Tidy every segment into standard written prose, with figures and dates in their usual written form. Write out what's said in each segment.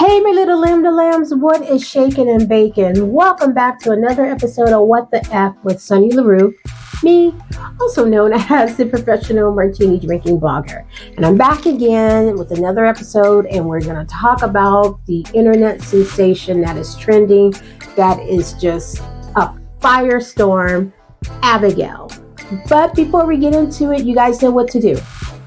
Hey, my little lambs, what is shaking and baking? Welcome back to another episode of What the F with Sunny LaRue, me, also known as the professional martini drinking blogger. And I'm back again with another episode, and we're going to talk about the internet sensation that is trending, that is just a firestorm, Abigail. But before we get into it, you guys know what to do.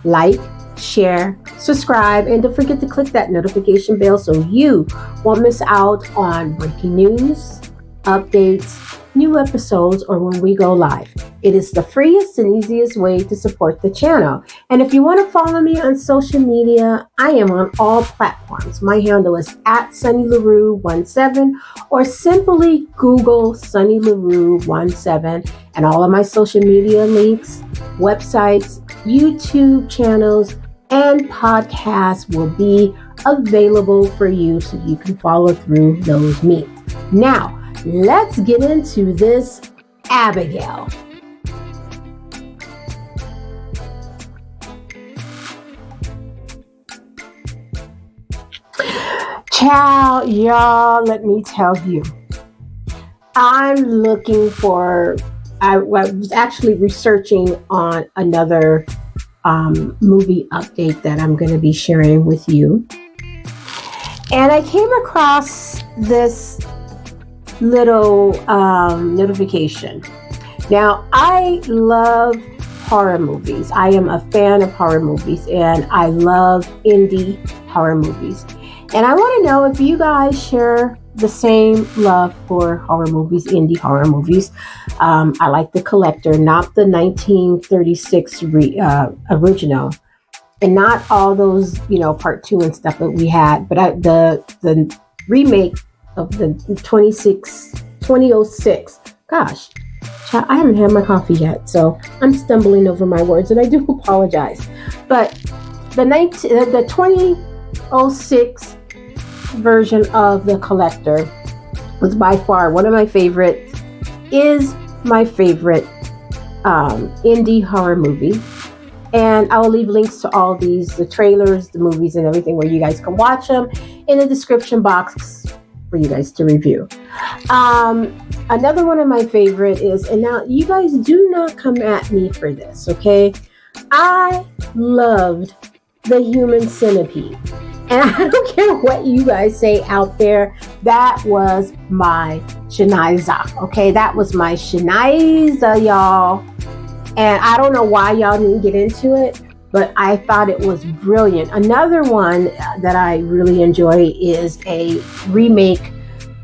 Like, share, subscribe, and don't forget to click that notification bell so you won't miss out on breaking news, updates, new episodes, or when we go live. It is the freest and easiest way to support the channel. And if you want to follow me on social media, I am on all platforms. My handle is @SunnyLaRue17 or simply Google Sunny LaRue17, and all of my social media links, websites, YouTube channels, and podcasts will be available for you so you can follow through those means. Now, let's get into this Abigail. Ciao, y'all, let me tell you. I was actually researching on another movie update that I'm going to be sharing with you. And I came across this little notification. Now, I love horror movies. I am a fan of horror movies, and I love indie horror movies. And I want to know if you guys share the same love for horror movies, indie horror movies. I like The Collector, not the 1936 original, and not all those, part 2 and stuff that we had, but the remake of the 2006. Gosh, I haven't had my coffee yet, so I'm stumbling over my words, and I do apologize. But the 2006 version of The Collector was by far one of my favorites, is my favorite indie horror movie. And I will leave links to all these, the trailers, the movies, and everything, where you guys can watch them in the description box for you guys to review. Another one of my favorite is, and now you guys do not come at me for this, okay? I loved The Human Centipede. And I don't care what you guys say out there, that was my Shaniza, okay? That was my Shaniza, y'all. And I don't know why y'all didn't get into it, but I thought it was brilliant. Another one that I really enjoy is a remake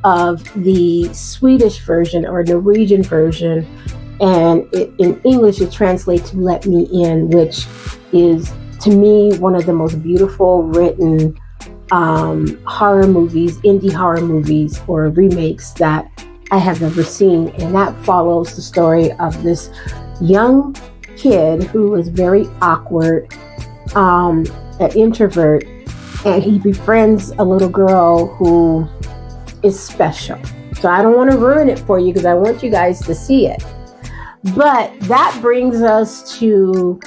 of the Swedish version or Norwegian version. And in English, it translates to Let Me In, which is, to me, one of the most beautiful written horror movies, indie horror movies or remakes that I have ever seen. And that follows the story of this young kid who is very awkward, an introvert, and he befriends a little girl who is special. So I don't want to ruin it for you because I want you guys to see it. But that brings us to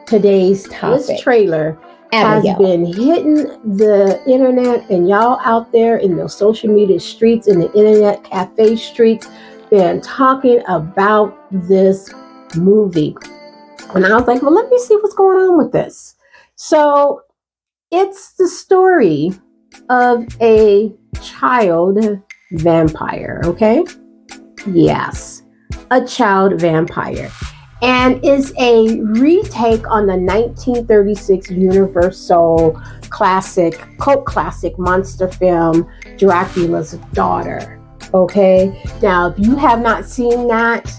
today's topic. This trailer Abigail has been hitting the internet, and y'all out there in the social media streets, in the internet cafe streets, been talking about this movie. And I was like, well, let me see what's going on with this. So it's the story of a child vampire, okay? Yes, a child vampire. And is a retake on the 1936 Universal cult classic monster film, Dracula's Daughter. Okay? Now, if you have not seen that,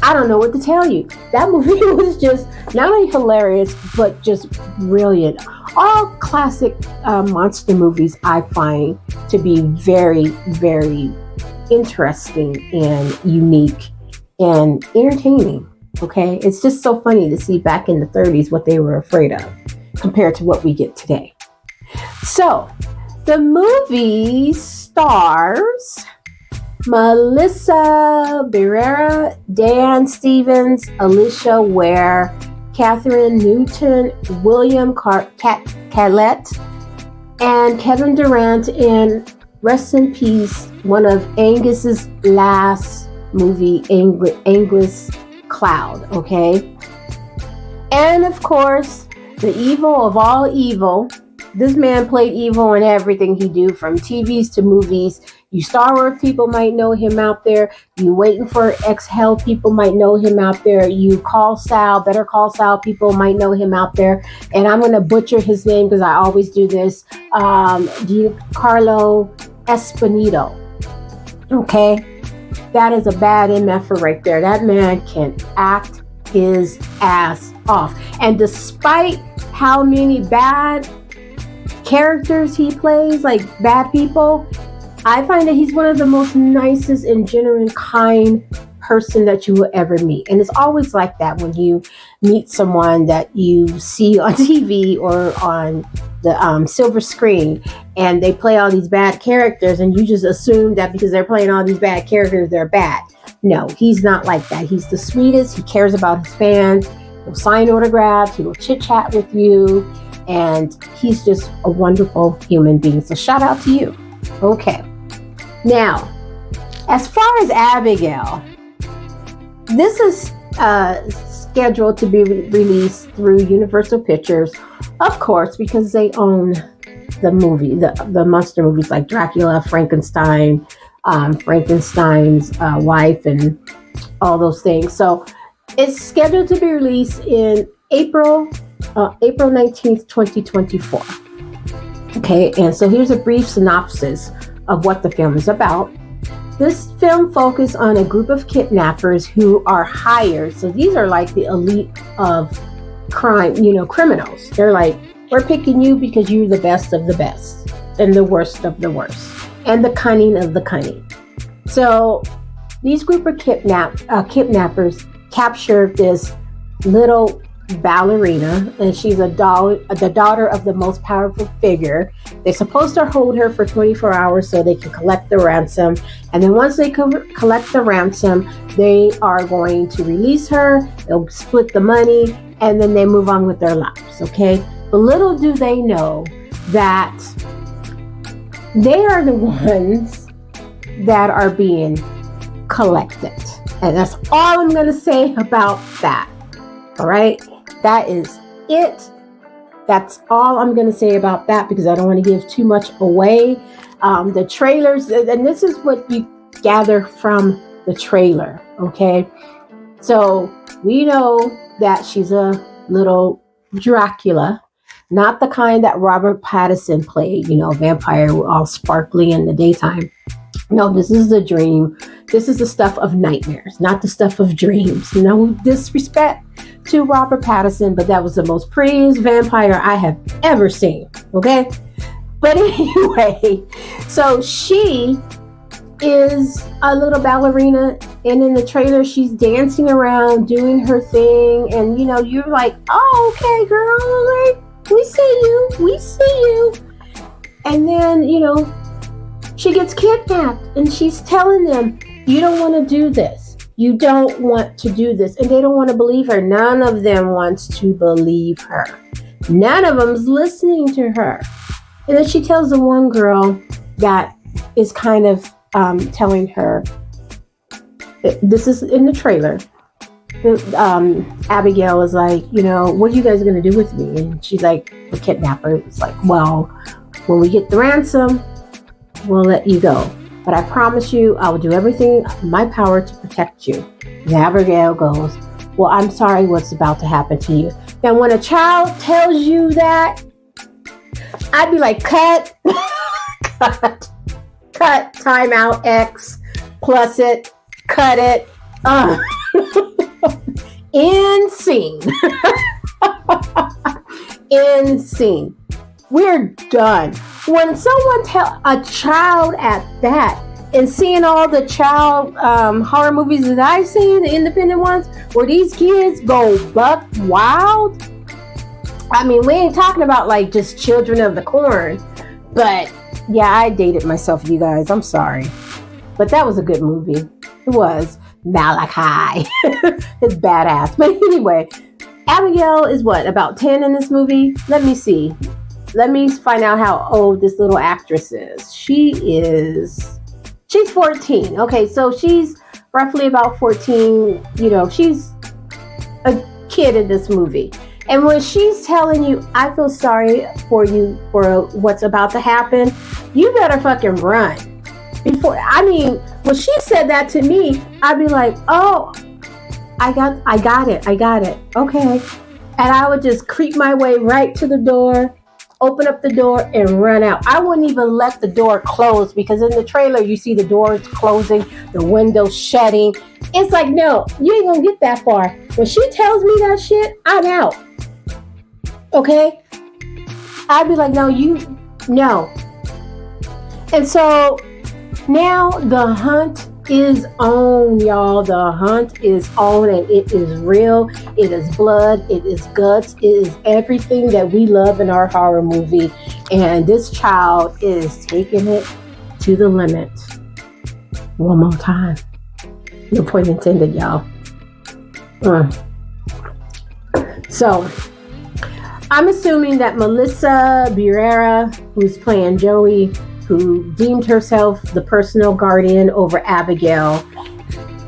I don't know what to tell you. That movie was just not only hilarious, but just brilliant. All classic monster movies I find to be very, very interesting and unique and entertaining. Okay, it's just so funny to see back in the 30s what they were afraid of compared to what we get today. So, the movie stars Melissa Barrera, Dan Stevens, Alicia Ware, Catherine Newton, William Catlett, And Kevin Durant in, rest in peace, one of Angus's last movie, Angus Cloud, okay? And of course, the evil of all evil. This man played evil in everything he do, from TVs to movies. You Star Wars people might know him out there. You Waiting for Exhale people might know him out there. You Better Call Saul people might know him out there. And I'm going to butcher his name because I always do this. Giancarlo Esposito. Okay? That is a bad MF right there. That man can act his ass off. And despite how many bad characters he plays, like bad people, I find that he's one of the most nicest and genuine, kind person that you will ever meet. And it's always like that when you meet someone that you see on TV or on the silver screen, and they play all these bad characters, and you just assume that because they're playing all these bad characters, they're bad. No, he's not like that. He's the sweetest. He cares about his fans. He'll sign autographs. He will chit chat with you. And he's just a wonderful human being. So shout out to you. Okay. Now, as far as Abigail, this is scheduled to be released through Universal Pictures, of course, because they own the movie, the monster movies like Dracula, Frankenstein, Frankenstein's wife, and all those things. So it's scheduled to be released in April 19th, 2024. Okay, and so here's a brief synopsis of what the film is about. This film focuses on a group of kidnappers who are hired. So these are like the elite of crime, criminals. They're like, we're picking you because you're the best of the best and the worst of the worst and the cunning of the cunning. So these group of kidnappers captured this little ballerina, and she's the daughter of the most powerful figure. They're supposed to hold her for 24 hours so they can collect the ransom, and then once they collect the ransom, they are going to release her. They'll split the money, and then they move on with their lives. Okay, but little do they know that they are the ones that are being collected, and that's all I'm going to say about that. All right, that is it. That's all I'm going to say about that, because I don't want to give too much away. The trailers, and this is what you gather from the trailer, okay? So we know that she's a little Dracula, not the kind that Robert Pattinson played, vampire all sparkly in the daytime. No, this is the dream. This is the stuff of nightmares, not the stuff of dreams. No disrespect to Robert Pattinson, but that was the most prettiest vampire I have ever seen. Okay? But anyway, so she is a little ballerina, and in the trailer, she's dancing around, doing her thing, and you're like, oh, okay, girl, like, we see you. And then, she gets kidnapped, and she's telling them, you don't want to do this. You don't want to do this. And they don't want to believe her. None of them wants to believe her. None of them's listening to her. And then she tells the one girl that is kind of telling her, this is in the trailer. Abigail is like, what are you guys going to do with me? And she's like, the kidnapper is like, well, when we get the ransom, we'll let you go. But I promise you, I will do everything in my power to protect you. And Abigail goes, well, I'm sorry what's about to happen to you. Now, when a child tells you that, I'd be like, cut, time out, X, plus it, cut it, end scene. End scene. We're done. When someone tell a child at that, and seeing all the child horror movies that I've seen, the independent ones, where these kids go buck wild. I mean, we ain't talking about like just Children of the Corn, but yeah, I dated myself, you guys. I'm sorry, but that was a good movie. It was. Malachi. It's badass. But anyway, Abigail is what, about 10 in this movie? Let me see. let me find out how old this little actress is. She's 14. Okay, so she's roughly about 14. You know, she's a kid in this movie. And when she's telling you, I feel sorry for you for what's about to happen, you better fucking run. When she said that to me, I'd be like, oh, I got it. Okay. And I would just creep my way right to the door, open up the door, and run out. I wouldn't even let the door close, because in the trailer, you see the doors closing, the windows shutting. It's like, no, you ain't gonna get that far. When she tells me that shit, I'm out. Okay? I'd be like, no. And so now the hunt is on, y'all. The hunt is on, and it is real. It is blood. It is guts. It is everything that we love in our horror movie. And this child is taking it to the limit. One more time. No point intended, y'all. So, I'm assuming that Melissa Barrera, who's playing Joey, who deemed herself the personal guardian over Abigail,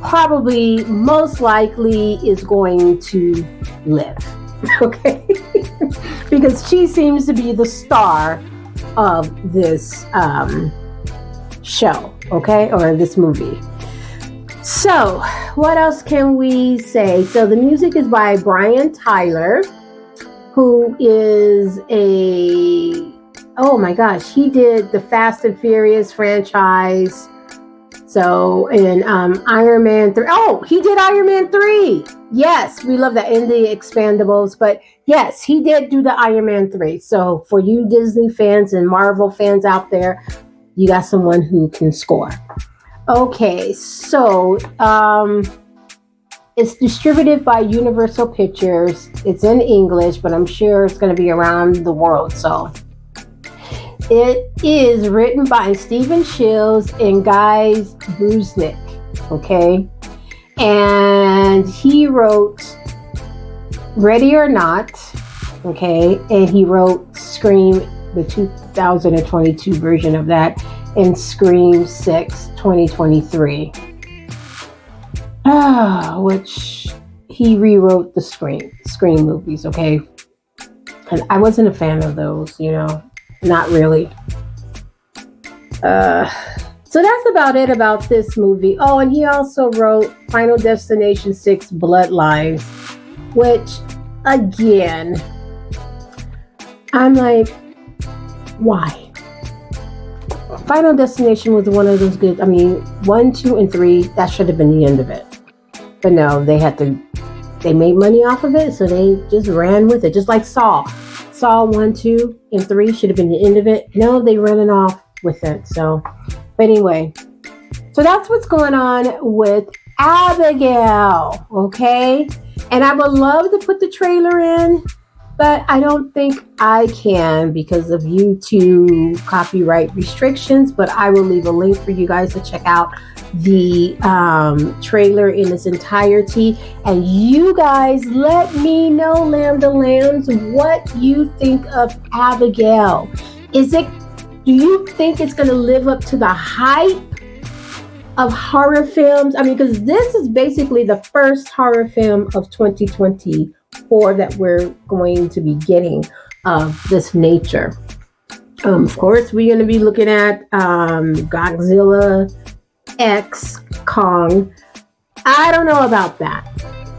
probably most likely is going to live. Okay? Because she seems to be the star of this show, okay? Or this movie. So, what else can we say? So, the music is by Brian Tyler, who is oh my gosh, he did the Fast and Furious franchise. So, in Iron Man 3, he did Iron Man 3. Yes, we love that in the Expendables, but yes, he did do the Iron Man 3. So, for you Disney fans and Marvel fans out there, you got someone who can score. Okay, so it's distributed by Universal Pictures. It's in English, but I'm sure it's going to be around the world. So it is written by Stephen Shields and Guy Busiek. Okay, and he wrote Ready or Not. Okay, and he wrote Scream, the 2022 version of that, and Scream 6 2023, which he rewrote the Scream movies, okay? And I wasn't a fan of those, not really. So that's about it about this movie. Oh, and he also wrote Final Destination 6 Bloodlines, which, again, I'm like, why? Final Destination was one of those good. 1, 2, and 3, that should have been the end of it. But no, they made money off of it, so they just ran with it. Just like Saw. Saw 1, 2, and 3 should have been the end of it. No, they ran it off with it. So, but anyway. So that's what's going on with Abigail, okay? And I would love to put the trailer in, but I don't think I can because of YouTube copyright restrictions. But I will leave a link for you guys to check out the trailer in its entirety. And you guys let me know, Lambda Lambs, what you think of Abigail. Do you think it's going to live up to the hype of horror films? Because this is basically the first horror film of 2024 that we're going to be getting of this nature. Of course, we're going to be looking at Godzilla X Kong. I don't know about that.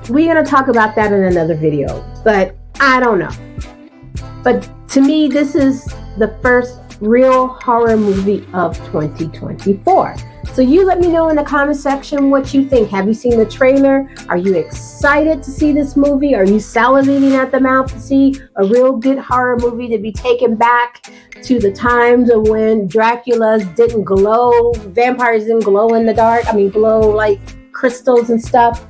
We're going to talk about that in another video, but I don't know. But to me, this is the first real horror movie of 2024. So you let me know in the comment section what you think. Have you seen the trailer? Are you excited to see this movie? Are you salivating at the mouth to see a real good horror movie, to be taken back to the times of when Dracula's didn't glow, vampires didn't glow in the dark, glow like crystals and stuff?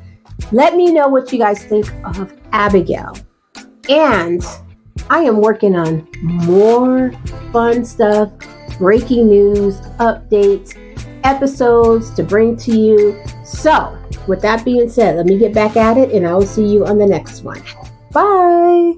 Let me know what you guys think of Abigail. And I am working on more fun stuff, breaking news, updates, episodes to bring to you. So, with that being said, let me get back at it, and I will see you on the next one. Bye!